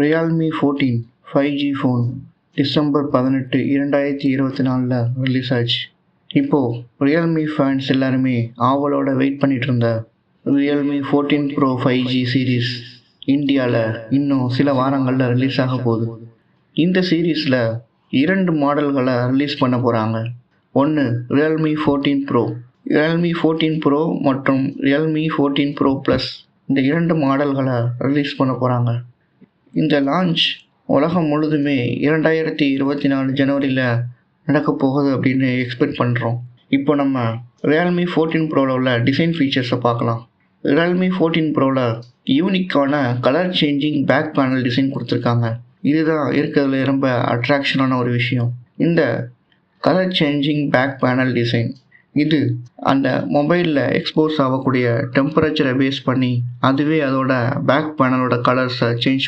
Realme 14 5G phone December 18, 2024 release ஆச்சு. இப்போது Realme fans எல்லாருமே ஆவலோட வெயிட் பண்ணிட்டு இருந்த ரியல்மி 14 ப்ரோ 5G சீரீஸ் இந்தியாவில் இன்னும் சில வாரங்களில் ரிலீஸ் ஆக போகுது. இந்த சீரீஸில் 2 மாடல்களை ரிலீஸ் பண்ண போகிறாங்க. ஒன்று ரியல்மி 14 ப்ரோ, ரியல்மி 14 ப்ரோ மற்றும் ரியல்மி 14 ப்ரோ ப்ளஸ், இந்த 2 மாடல்களை ரிலீஸ் பண்ண போகிறாங்க. இந்த லான்ச் உலகம் முழுதுமே 2024 ஜனவரியில் நடக்க போகுது அப்படின்னு எக்ஸ்பெக்ட் பண்ணுறோம். இப்போ நம்ம ரியல்மி 14 ப்ரோவில் உள்ள டிசைன் ஃபீச்சர்ஸை பார்க்கலாம். ரியல்மி 14 ப்ரோவில் யூனிக்கான colour changing back panel design கொடுத்துருக்காங்க. இதுதான் இருக்கிறதுல ரொம்ப அட்ராக்ஷனான ஒரு விஷயம். இந்த colour changing back panel design இது அந்த மொபைலில் எக்ஸ்போஸ் ஆகக்கூடிய டெம்பரேச்சரை பேஸ் பண்ணி அதுவே அதோட பேக் பேனலோட கலர்ஸை சேஞ்ச்